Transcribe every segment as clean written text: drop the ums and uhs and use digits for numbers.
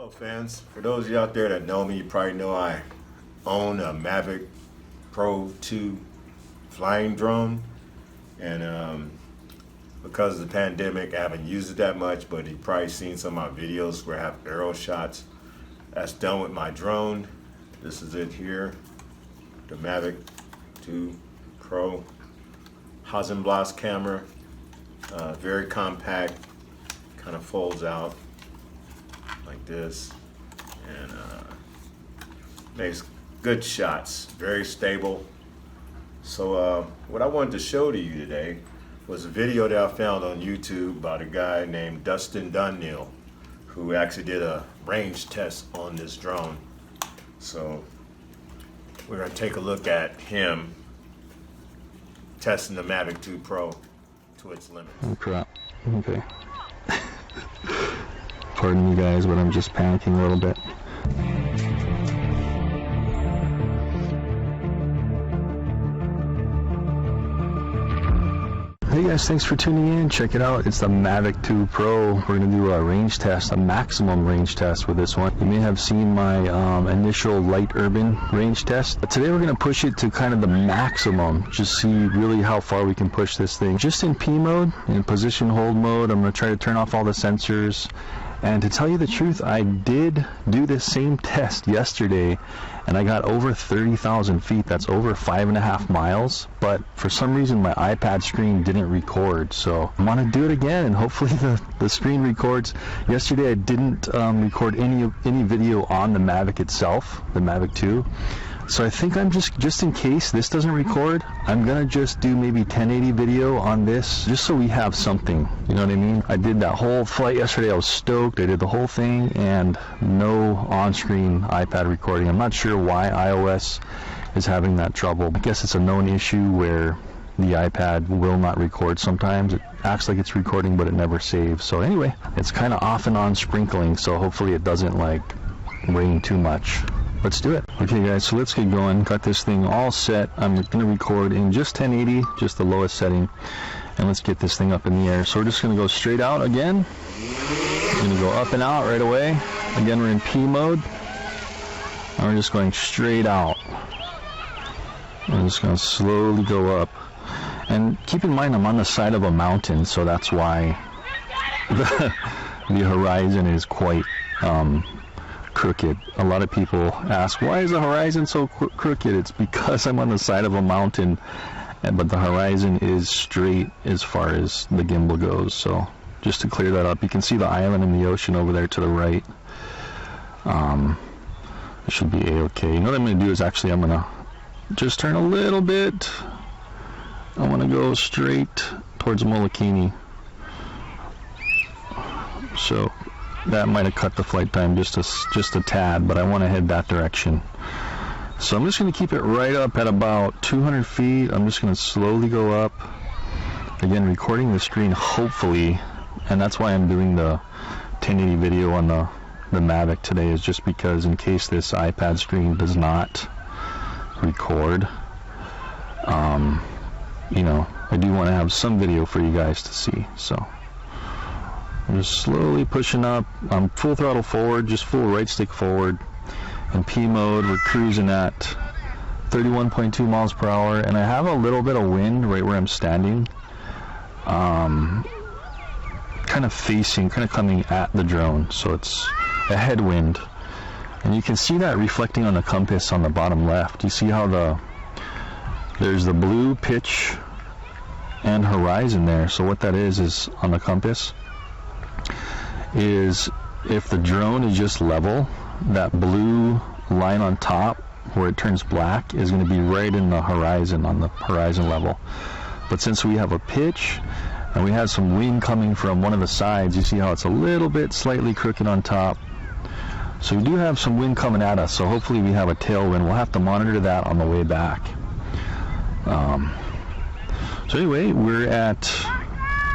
Hello fans, for those of you out there that know me, you probably know I own a Mavic Pro 2 flying drone, and because of the pandemic I haven't used it that much, but you've probably seen some of my videos where I have aerial shots that's done with my drone. This is it here, the Mavic 2 Pro Hasselblatt camera, very compact, kind of folds out like this, and makes good shots, very stable. So what I wanted to show to you today was a video that I found on YouTube about a guy named Dustin Dunnill, who actually did a range test on this drone. So we're going to take a look at him testing the Mavic 2 Pro to its limits. Oh crap, okay. Pardon me guys, but I'm just panicking a little bit. Hey guys, thanks for tuning in. Check it out, it's the Mavic 2 Pro. We're going to do a range test, a maximum range test with this one. You may have seen my initial light urban range test. But today we're going to push it to kind of the maximum, just see really how far we can push this thing. Just in P mode, in position hold mode, I'm going to try to turn off all the sensors. And to tell you the truth, I did do this same test yesterday, and I got over 30,000 feet. That's over 5.5 miles. But for some reason, my iPad screen didn't record. So I want to do it again, and hopefully the screen records. Yesterday, I didn't record any video on the Mavic itself, the Mavic 2. So I think I'm just in case this doesn't record, I'm gonna just do maybe 1080 video on this, just so we have something, you know what I mean? I did that whole flight yesterday, I was stoked, I did the whole thing, and no on-screen iPad recording. I'm not sure why iOS is having that trouble. I guess it's a known issue where the iPad will not record sometimes. It acts like it's recording, but it never saves. So anyway, it's kind of off and on sprinkling, so hopefully it doesn't like rain too much. Let's do it. Okay guys, so let's get going. Got this thing all set. I'm going to record in just 1080, just the lowest setting. And let's get this thing up in the air. So we're just going to go straight out again. We're going to go up and out right away. Again, we're in P mode. And we're just going straight out. I'm just going to slowly go up. And keep in mind, I'm on the side of a mountain, so that's why the horizon is quite crooked. A lot of people ask, why is the horizon so crooked? It's because I'm on the side of a mountain, but the horizon is straight as far as the gimbal goes. So just to clear that up, you can see the island and the ocean over there to the right. It should be a-okay. You know what I'm going to do is actually I'm going to just turn a little bit. I want to go straight towards Molokini. So that might have cut the flight time just a tad, but I want to head that direction. So I'm just going to keep it right up at about 200 feet. I'm just going to slowly go up. Again, recording the screen, hopefully, and that's why I'm doing the 1080 video on the Mavic today, is just because in case this iPad screen does not record, you know, I do want to have some video for you guys to see. So I'm just slowly pushing up. I'm full throttle forward, just full right stick forward. In P mode, we're cruising at 31.2 miles per hour, and I have a little bit of wind right where I'm standing. Kind of facing, kind of coming at the drone, so it's a headwind. And you can see that reflecting on the compass on the bottom left. You see how there's the blue pitch and horizon there. So what that is on the compass is if the drone is just level, that blue line on top where it turns black is going to be right in the horizon, on the horizon level. But since we have a pitch and we have some wind coming from one of the sides, you see how it's a little bit slightly crooked on top. So we do have some wind coming at us, so hopefully we have a tailwind. We'll have to monitor that on the way back. So anyway, we're at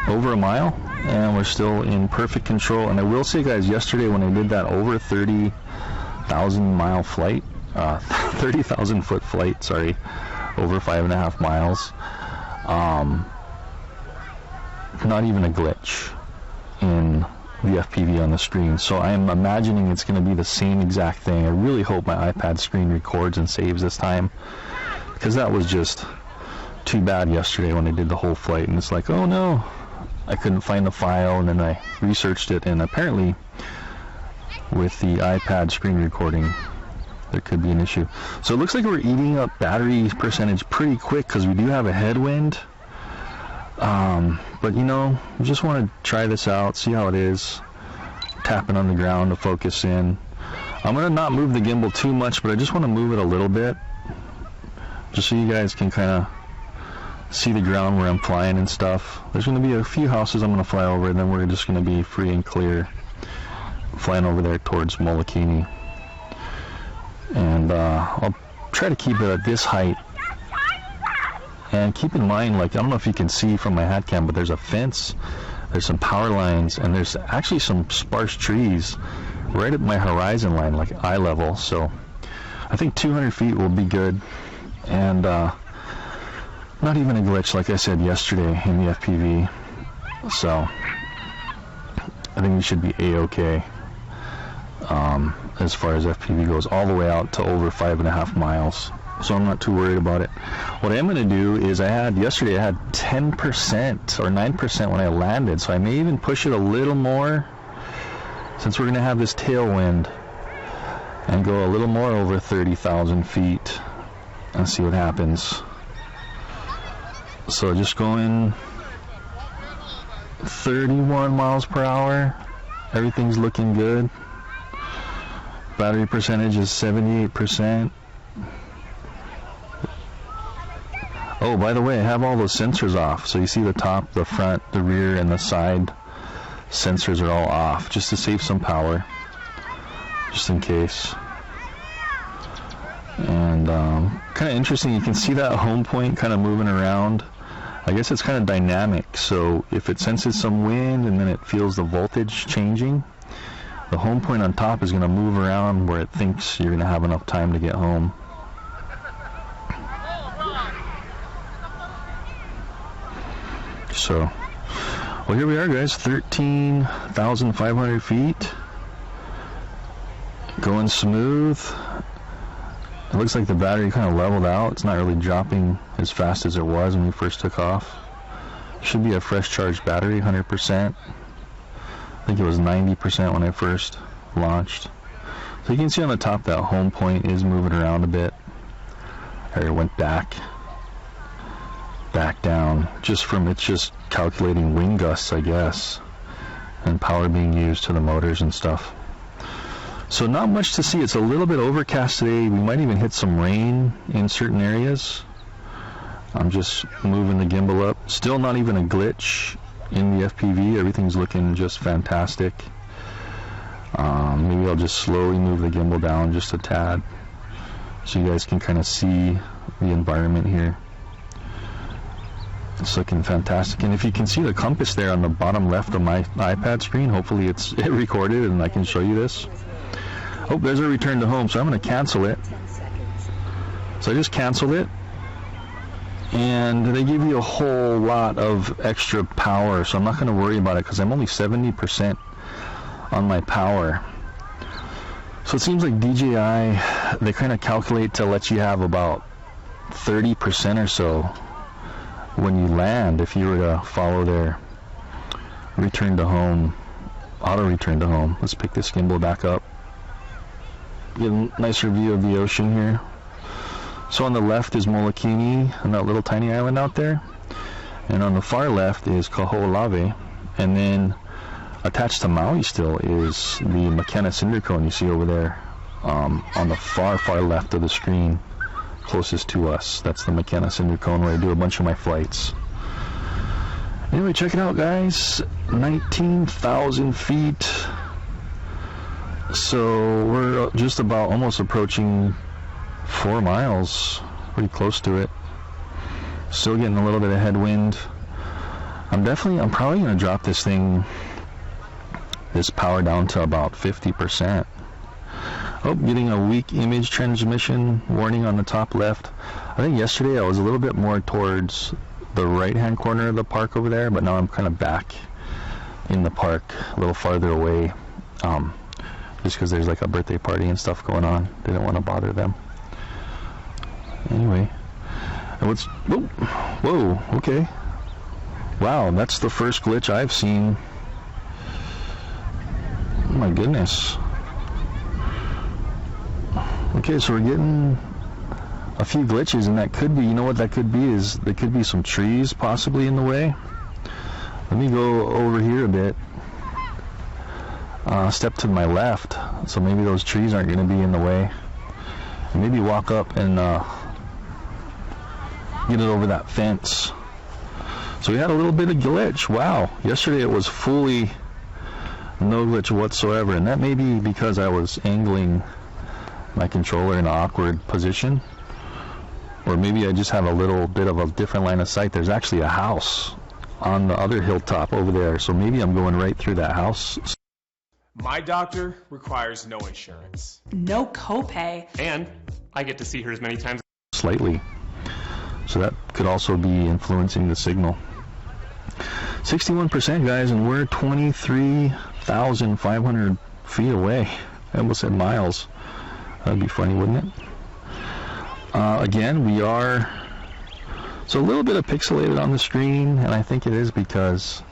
over a mile, and we're still in perfect control. And I will say, guys, yesterday when I did that over 30,000 mile flight, 30,000 foot flight, sorry, over 5.5 miles, not even a glitch in the FPV on the screen. So I'm imagining it's going to be the same exact thing. I really hope my iPad screen records and saves this time, because that was just too bad yesterday when I did the whole flight, and it's like, oh no, I couldn't find the file, and then I researched it, and apparently with the iPad screen recording there could be an issue. So it looks like we're eating up battery percentage pretty quick because we do have a headwind. But you know, we just want to try this out, see how it is. Tapping on the ground to focus in. I'm going to not move the gimbal too much, but I just want to move it a little bit, just so you guys can kind of see the ground where I'm flying and stuff. There's going to be a few houses I'm going to fly over, and then we're just going to be free and clear flying over there towards Molokini. And I'll try to keep it at this height. And keep in mind, like, I don't know if you can see from my hat cam, but there's a fence, there's some power lines, and there's actually some sparse trees right at my horizon line, like eye level. So I think 200 feet will be good, and not even a glitch, like I said yesterday in the FPV. So I think we should be a-okay as far as FPV goes, all the way out to over 5.5 miles. So I'm not too worried about it. What I am going to do is, yesterday I had 10% or 9% when I landed, so I may even push it a little more, since we're going to have this tailwind, and go a little more over 30,000 feet and see what happens. So just going 31 miles per hour. Everything's looking good. Battery percentage is 78%. Oh, by the way, I have all those sensors off. So you see the top, the front, the rear, and the side sensors are all off, just to save some power, just in case. And kind of interesting, you can see that home point kind of moving around. I guess it's kind of dynamic, so if it senses some wind and then it feels the voltage changing, the home point on top is going to move around where it thinks you're going to have enough time to get home. So, well, here we are, guys, 13,500 feet, going smooth. It looks like the battery kind of leveled out. It's not really dropping as fast as it was when we first took off. Should be a fresh charged battery, 100%. I think it was 90% when I first launched. So you can see on the top that home point is moving around a bit. Or it went back down, just from it's just calculating wind gusts, I guess, and power being used to the motors and stuff. So not much to see. It's a little bit overcast today. We might even hit some rain in certain areas. I'm just moving the gimbal up. Still not even a glitch in the FPV. Everything's looking just fantastic. Maybe I'll just slowly move the gimbal down just a tad, so you guys can kind of see the environment here. It's looking fantastic. And if you can see the compass there on the bottom left of my iPad screen, hopefully it recorded and I can show you this. Oh, there's a return to home, so I'm going to cancel it. So I just canceled it, and they give you a whole lot of extra power, so I'm not going to worry about it because I'm only 70% on my power. So it seems like DJI, they kind of calculate to let you have about 30% or so when you land, if you were to follow their return to home, auto return to home. Let's pick this gimbal back up. Get a nicer view of the ocean here. So on the left is Molokini and that little tiny island out there, and on the far left is Kaho'olawe, and then attached to Maui still is the McKenna cinder cone you see over there, on the far left of the screen, closest to us. That's the McKenna cinder cone where I do a bunch of my flights. Anyway, check it out, guys. 19,000 feet. So we're just about almost approaching 4 miles, pretty close to it. Still getting a little bit of headwind. I'm probably going to drop this power down to about 50%. Oh, getting a weak image transmission warning on the top left. I think yesterday I was a little bit more towards the right hand corner of the park over there, but now I'm kind of back in the park, a little farther away, just because there's like a birthday party and stuff going on. Didn't want to bother them. Anyway, and whoa, okay. Wow, that's the first glitch I've seen. Oh my goodness. Okay, so we're getting a few glitches, and that could be, you know what that could be, is there could be some trees possibly in the way. Let me go over here a bit. Step to my left, so maybe those trees aren't going to be in the way. And maybe walk up and get it over that fence. So we had a little bit of glitch. Wow, yesterday it was fully no glitch whatsoever, and that may be because I was angling my controller in an awkward position, or maybe I just have a little bit of a different line of sight. There's actually a house on the other hilltop over there, so maybe I'm going right through that house. My doctor requires no insurance. No copay. And I get to see her as many times. Slightly. So that could also be influencing the signal. 61% guys, and we're 23,500 feet away. I almost said miles. That'd be funny, wouldn't it? Again, we are so a little bit of pixelated on the screen, and I think it is because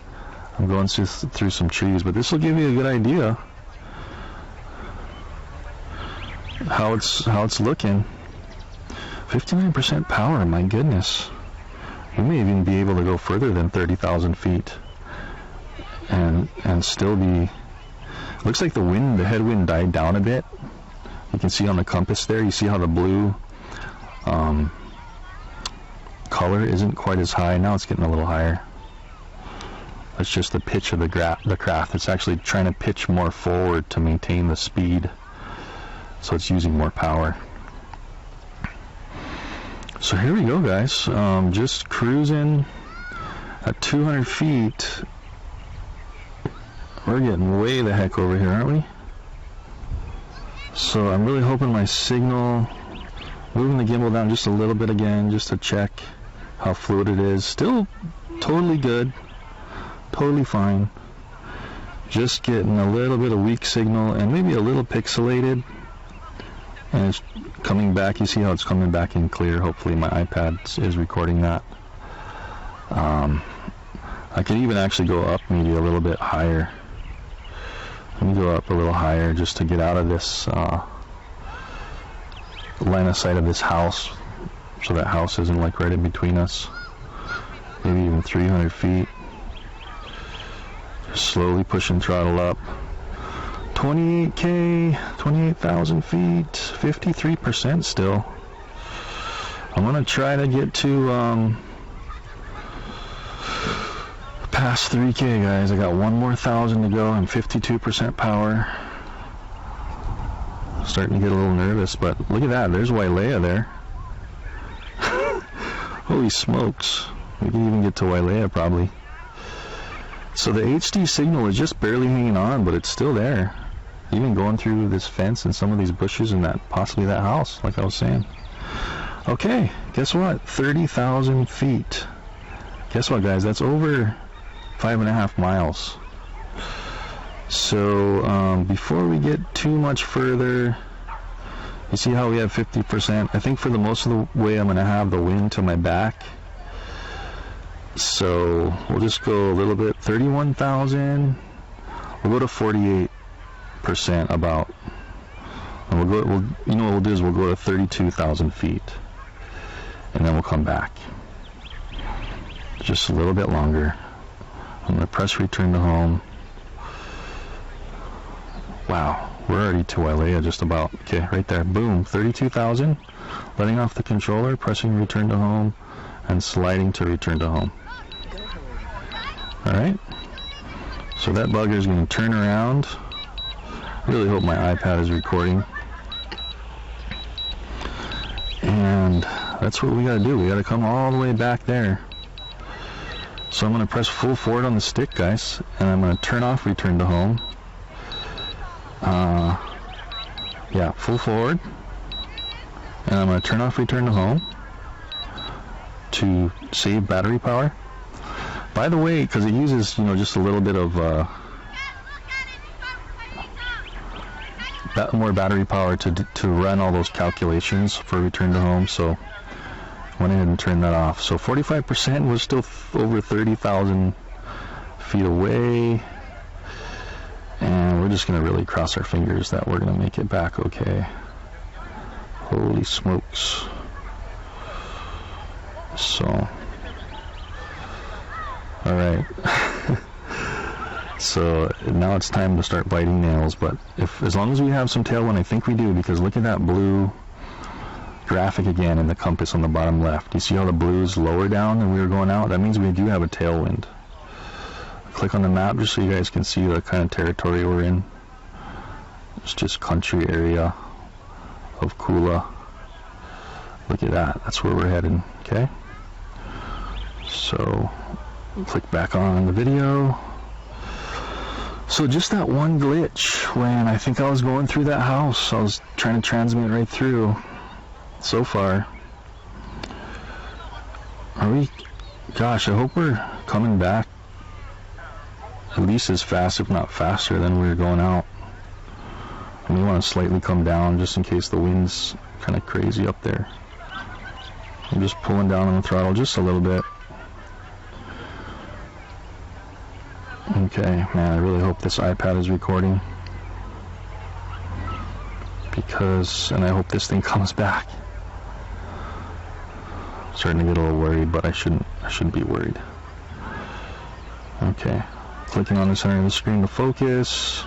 I'm going through some trees, but this will give you a good idea how it's looking. 59% power, my goodness. We may even be able to go further than 30,000 feet and still be. Looks like the headwind died down a bit. You can see on the compass there, you see how the blue color isn't quite as high. Now it's getting a little higher. That's just the pitch of the craft. It's actually trying to pitch more forward to maintain the speed, so it's using more power. So here we go, guys. Just cruising at 200 feet. We're getting way the heck over here, aren't we? So I'm really hoping my signal, moving the gimbal down just a little bit again, just to check how fluid it is. Still totally good, totally fine. Just getting a little bit of weak signal and maybe a little pixelated. And it's coming back. You see how it's coming back in clear. Hopefully my iPad is recording that. I could even actually go up maybe a little bit higher. Let me go up a little higher just to get out of this line of sight of this house, so that house isn't like right in between us. Maybe even 300 feet. Just slowly pushing throttle up. 28K, 28,000 feet, 53% still. I'm gonna try to get to past 3K, guys. I got one more 1,000 to go and 52% power. Starting to get a little nervous, but look at that. There's Wailea there. Holy smokes. We can even get to Wailea probably. So the HD signal is just barely hanging on, but it's still there. Even going through this fence and some of these bushes and that possibly that house, like I was saying. Okay, guess what? 30,000 feet. Guess what, guys? That's over 5.5 miles. So before we get too much further, you see how we have 50%. I think for the most of the way I'm going to have the wind to my back. So we'll just go a little bit. 31,000. We'll go to 48% about. And you know what we'll do is we'll go to 32,000 feet, and then we'll come back. Just a little bit longer. I'm going to press return to home. Wow, we're already to Wailea just about. Okay, right there. Boom, 32,000. Letting off the controller, pressing return to home, and sliding to return to home. Alright. So that bugger is going to turn around. I really hope my iPad is recording. And that's what we got to do. We got to come all the way back there. So I'm going to press full forward on the stick, guys, and I'm going to turn off return to home. Yeah, full forward. And I'm going to turn off return to home to save battery power. By the way, because it uses, you know, just a little bit of more battery power to run all those calculations for return to home, so went ahead and turned that off. So 45%, was still over 30,000 feet away, and we're just gonna really cross our fingers that we're gonna make it back okay. Holy smokes. So, all right. So now it's time to start biting nails, but as long as we have some tailwind, I think we do, because look at that blue graphic again in the compass on the bottom left. You see how the blue is lower down and we were going out? That means we do have a tailwind. Click on the map just so you guys can see the kind of territory we're in. It's just country area of Kula. Look at that. That's where we're heading. Okay. So click back on the video. So just that one glitch when I think I was going through that house. I was trying to transmit right through. So far, are we? Gosh, I hope we're coming back at least as fast, if not faster, than we were going out. And we want to slightly come down just in case the wind's kind of crazy up there. I'm just pulling down on the throttle just a little bit. Okay, man, I really hope this iPad is recording, because, and I hope this thing comes back. Starting to get a little worried, but I shouldn't be worried. Okay, clicking on the center of the screen to focus.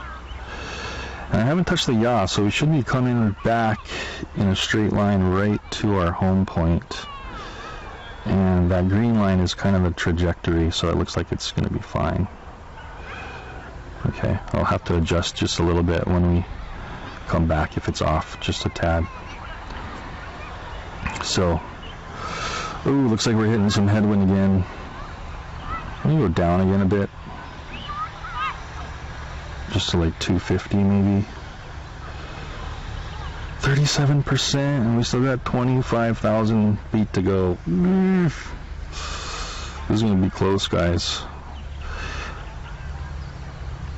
And I haven't touched the yaw, so we should be coming back in a straight line right to our home point. And that green line is kind of a trajectory, so it looks like it's going to be fine. Okay, I'll have to adjust just a little bit when we come back if it's off, just a tad. So, ooh, looks like we're hitting some headwind again. Let me go down again a bit. Just to like 250 maybe. 37%, and we still got 25,000 feet to go. This is going to be close, guys.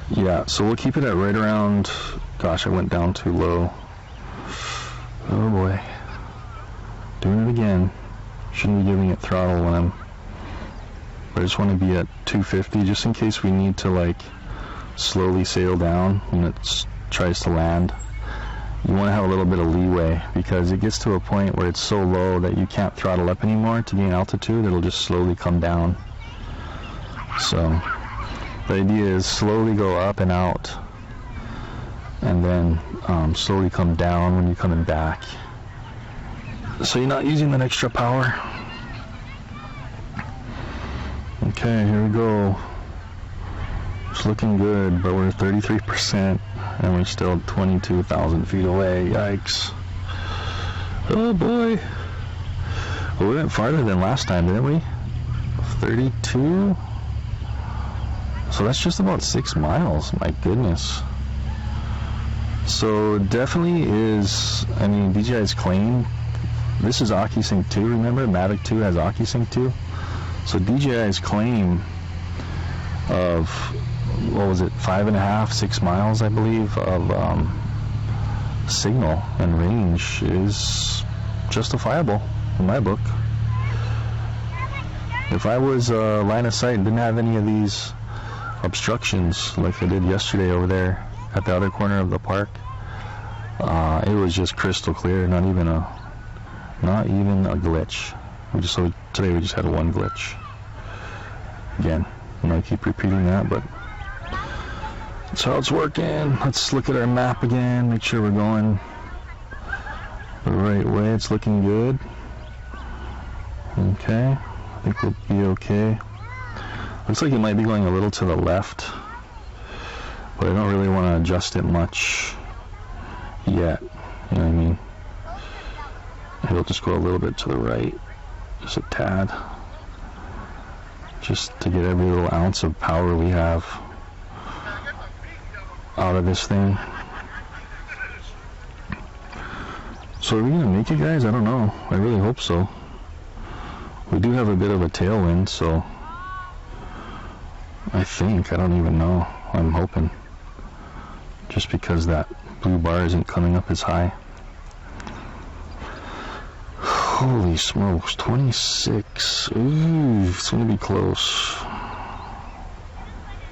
Yeah, so we'll keep it at right around, gosh, I went down too low. Oh boy. Doing it again. Shouldn't be giving it throttle when but I just want to be at 250 just in case we need to like slowly sail down when it tries to land. You want to have a little bit of leeway, because it gets to a point where it's so low that you can't throttle up anymore to gain altitude. It'll just slowly come down. So the idea is slowly go up and out, and then slowly come down when you're coming back, so you're not using that extra power. Okay, here we go. It's looking good, but we're 33%, and we're still 22,000 feet away. Yikes. Oh boy. Well, we went farther than last time, didn't we? 32? So that's just about 6 miles. My goodness. So definitely is, I mean, DJI's claim, this is OcuSync 2, remember? Mavic 2 has OcuSync 2. So DJI's claim of, what was it, 5.5, 6 miles, I believe, of signal and range is justifiable in my book. If I was line of sight and didn't have any of these obstructions like I did yesterday over there at the other corner of the park, it was just crystal clear, not even a glitch. Today we just had one glitch. Again, I'm gonna keep repeating that, but that's how it's working. Let's look at our map again, make sure we're going the right way. It's looking good. Okay, I think we'll be okay. Looks like it might be going a little to the left, but I don't really want to adjust it much yet. You know what I mean? It'll just go a little bit to the right, just a tad, just to get every little ounce of power we have out of this thing. So are we gonna make it, guys? I don't know. I really hope so. We do have a bit of a tailwind, so I think. I don't even know. I'm hoping. Just because that blue bar isn't coming up as high. Holy smokes, 26. Ooh, it's going to be close.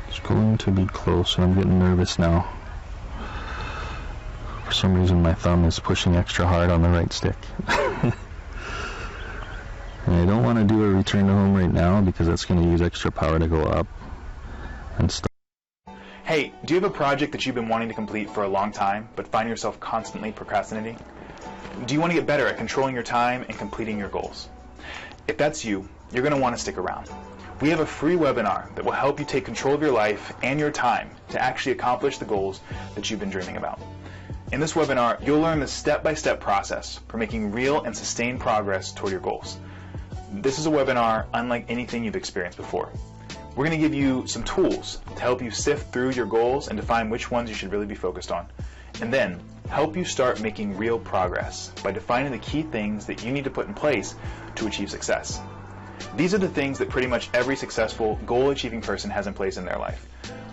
It's going to be close, and I'm getting nervous now. For some reason, my thumb is pushing extra hard on the right stick. And I don't want to do a return to home right now because that's going to use extra power to go up and stuff. Hey, do you have a project that you've been wanting to complete for a long time, but find yourself constantly procrastinating? Do you want to get better at controlling your time and completing your goals? If that's you, you're going to want to stick around. We have a free webinar that will help you take control of your life and your time to actually accomplish the goals that you've been dreaming about. In this webinar, you'll learn the step-by-step process for making real and sustained progress toward your goals. This is a webinar unlike anything you've experienced before. We're going to give you some tools to help you sift through your goals and define which ones you should really be focused on. And then help you start making real progress by defining the key things that you need to put in place to achieve success. These are the things that pretty much every successful goal-achieving person has in place in their life.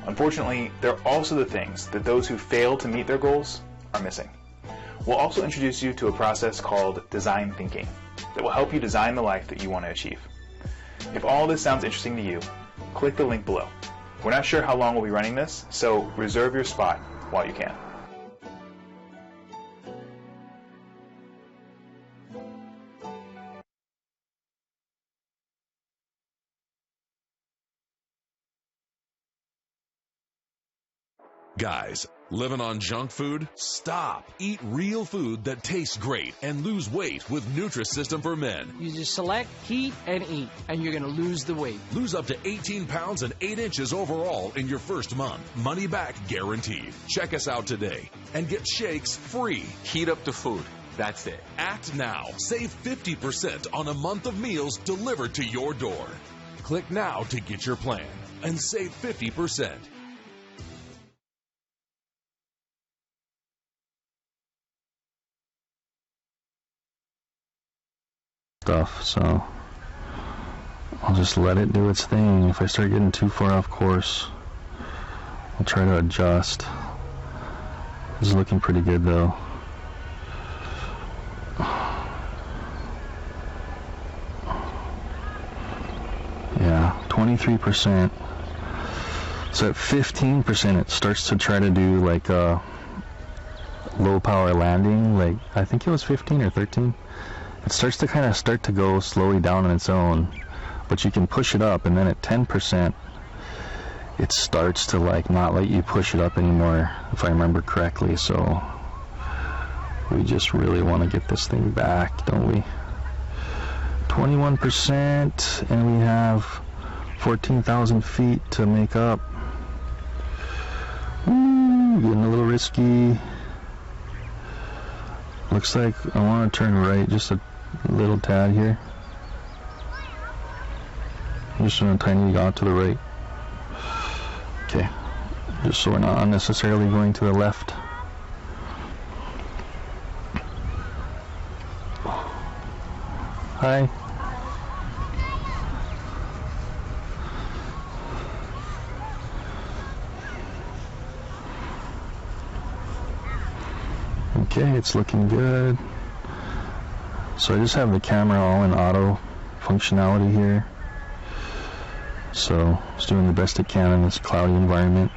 Unfortunately, they're also the things that those who fail to meet their goals are missing. We'll also introduce you to a process called design thinking that will help you design the life that you want to achieve. If all this sounds interesting to you, click the link below. We're not sure how long we'll be running this, so reserve your spot while you can. Guys, living on junk food? Stop. Eat real food that tastes great and lose weight with Nutrisystem for Men. You just select, heat, and eat, and you're going to lose the weight. Lose up to 18 pounds and 8 inches overall in your first month. Money back guaranteed. Check us out today and get shakes free. Heat up the food. That's it. Act now. Save 50% on a month of meals delivered to your door. Click now to get your plan and save 50%. Stuff, so I'll just let it do its thing. If I start getting too far off course, I'll try to adjust. This is looking pretty good though. Yeah, 23%. So at 15% it starts to try to do like a low power landing, like I think it was 15 or 13. It starts to go slowly down on its own, but you can push it up, and then at 10% it starts to like not let you push it up anymore, if I remember correctly. So we just really want to get this thing back, don't we? 21%, and we have 14,000 feet to make up. Ooh, getting a little risky. Looks like I want to turn right just a little tad here. Just a tiny dot to the right. Okay, just so we're not unnecessarily going to the left. Hi. Okay, it's looking good. So I just have the camera all in auto functionality here. So it's doing the best it can in this cloudy environment.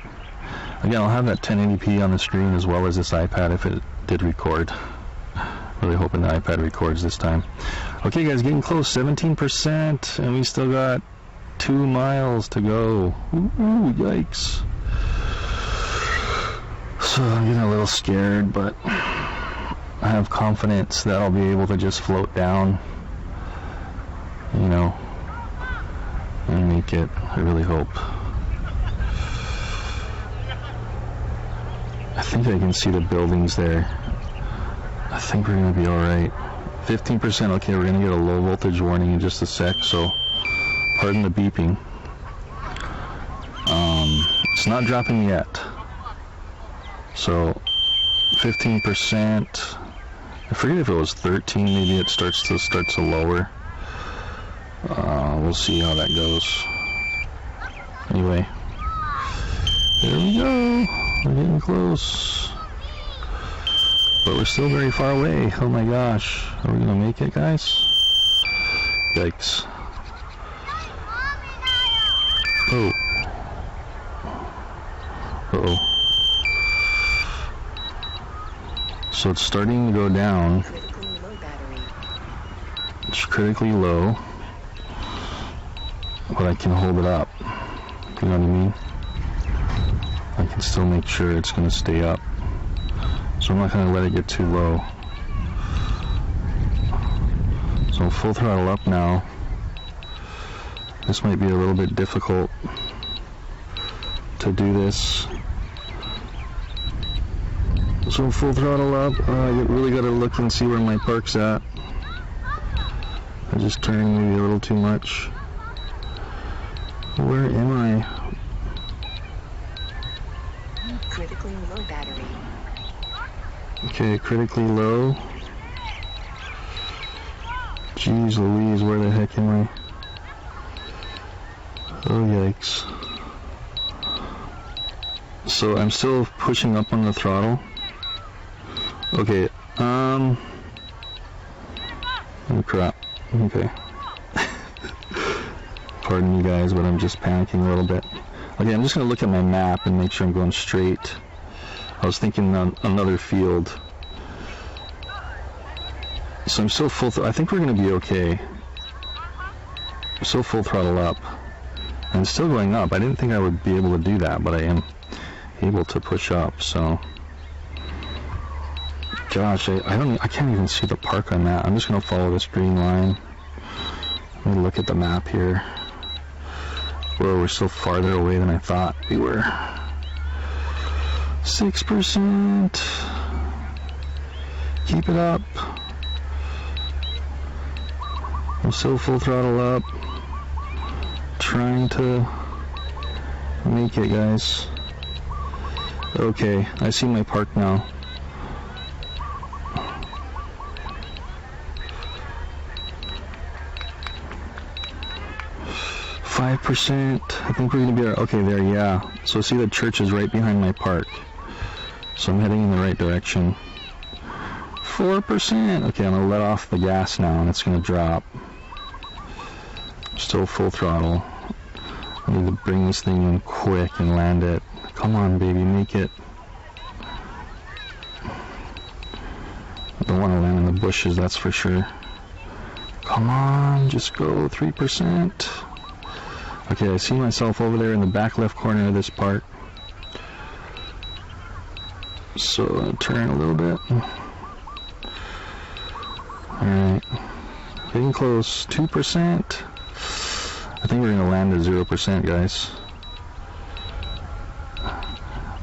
Again, I'll have that 1080p on the screen as well as this iPad if it did record. Really hoping the iPad records this time. Okay guys, getting close, 17%, and we still got 2 miles to go. Ooh, yikes. So I'm getting a little scared, but I have confidence that I'll be able to just float down, you know, and make it. I really hope. I think I can see the buildings there. I think we're going to be alright. 15%, okay, we're going to get a low voltage warning in just a sec, so pardon the beeping. It's not dropping yet. So 15%. I forget if it was 13. Maybe it starts to lower. We'll see how that goes. Anyway, There we go. We're getting close. But we're still very far away. Oh my gosh. Are we gonna make it, guys? Yikes. Oh. Uh-oh. So it's starting to go down. It's critically low. But I can hold it up. You know what I mean? I can still make sure it's going to stay up. So I'm not going to let it get too low. So full throttle up now. This might be a little bit difficult to do this. So full throttle up. You really got to look and see where my park's at. I just turned maybe a little too much. Where am I? Critically low battery. Okay, critically low. Jeez Louise, where the heck am I? Oh yikes. So I'm still pushing up on the throttle. Okay, oh crap. Okay. Pardon me guys, but I'm just panicking a little bit. Okay, I'm just going to look at my map and make sure I'm going straight. I was thinking on another field. So I'm still full, I think we're going to be okay. I'm still full throttle up. And it's still going up. I didn't think I would be able to do that, but I am able to push up, so. Gosh, I can't even see the park on that. I'm just going to follow this green line. Let me look at the map here. Whoa, we're still farther away than I thought we were. 6%. Keep it up. I'm still full throttle up. Trying to make it, guys. Okay, I see my park now. %. I think we're going to be okay there, yeah. So see the church is right behind my park. So I'm heading in the right direction. 4%. Okay, I'm going to let off the gas now and it's going to drop. Still full throttle. I need to bring this thing in quick and land it. Come on, baby, make it. I don't want to land in the bushes, that's for sure. Come on, just go. 3%. Okay, I see myself over there in the back left corner of this park. So I'll turn a little bit. Alright. Getting close. 2%. I think we're going to land at 0%, guys.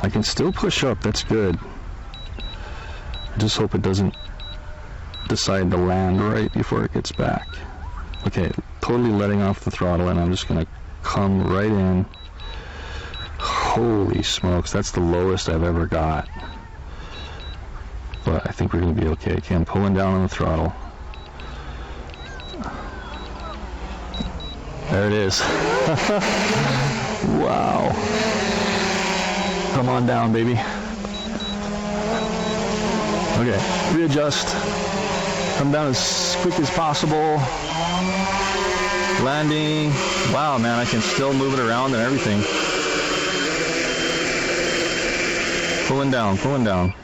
I can still push up. That's good. I just hope it doesn't decide to land right before it gets back. Okay, totally letting off the throttle, and I'm just going to come right in. Holy smokes, that's the lowest I've ever got. But I think we're going to be okay. Okay, I'm pulling down on the throttle. There it is. Wow. Come on down, baby. Okay, readjust. Come down as quick as possible. Landing. Wow, man, I can still move it around and everything. Pulling down, pulling down.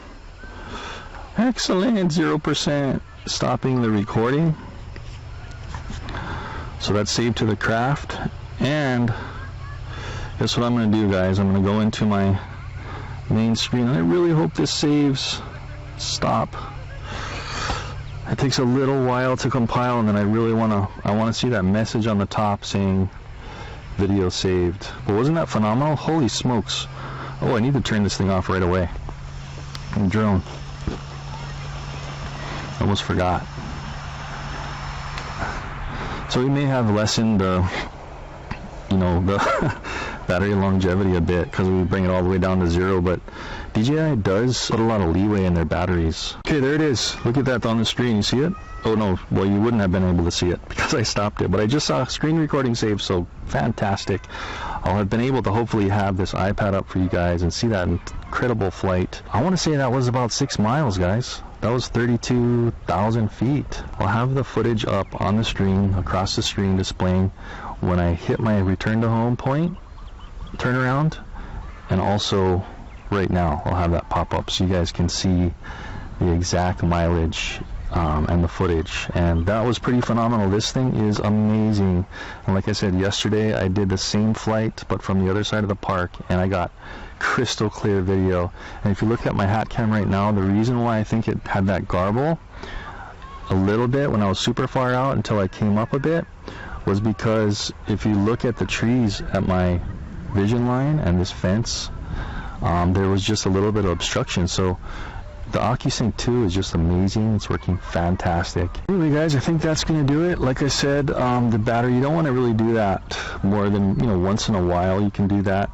Excellent, 0%. Stopping the recording. So that's saved to the craft. And guess what I'm going to do, guys? I'm going to go into my main screen. I really hope this saves. Stop. It takes a little while to compile, and then I really want to see that message on the top saying video saved. But wasn't that phenomenal? Holy smokes. Oh, I need to turn this thing off right away. Drone. Almost forgot. So we may have lessened the battery longevity a bit because we bring it all the way down to 0, but DJI does put a lot of leeway in their batteries. Okay, there it is. Look at that on the screen. You see it? Oh no, well you wouldn't have been able to see it because I stopped it, but I just saw screen recording save, so fantastic. I'll have been able to hopefully have this iPad up for you guys and see that incredible flight. I want to say that was about 6 miles, guys. That was 32,000 feet. I'll have the footage up on the screen, across the screen, displaying when I hit my return to home point, turnaround, and also right now I'll have that pop up so you guys can see the exact mileage and the footage, and that was pretty phenomenal. This thing is amazing, and like I said yesterday, I did the same flight but from the other side of the park, and I got crystal clear video. And if you look at my hat cam right now, the reason why I think it had that garble a little bit when I was super far out until I came up a bit was because if you look at the trees at my vision line and this fence, there was just a little bit of obstruction. So the OcuSync 2 is just amazing. It's working fantastic. Anyway, guys, I think that's going to do it. Like I said, the battery, you don't want to really do that more than, once in a while you can do that.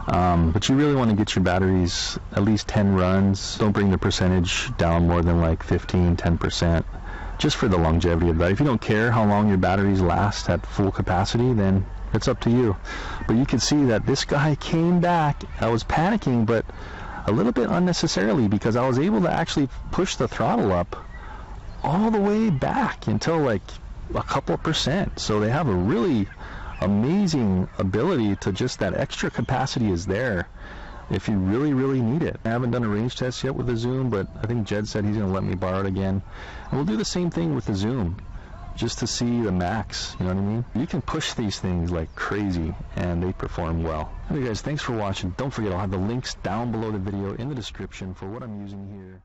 But you really want to get your batteries at least 10 runs. Don't bring the percentage down more than like 10%, just for the longevity of that. If you don't care how long your batteries last at full capacity, then it's up to you. But you can see that this guy came back. I was panicking, but a little bit unnecessarily, because I was able to actually push the throttle up all the way back until like a couple of percent. So they have a really amazing ability to just, that extra capacity is there if you really, really need it. I haven't done a range test yet with the Zoom, but I think Jed said he's going to let me borrow it again. And we'll do the same thing with the Zoom, just to see the max, you know what I mean? You can push these things like crazy, and they perform well. Anyway, guys, thanks for watching. Don't forget, I'll have the links down below the video in the description for what I'm using here.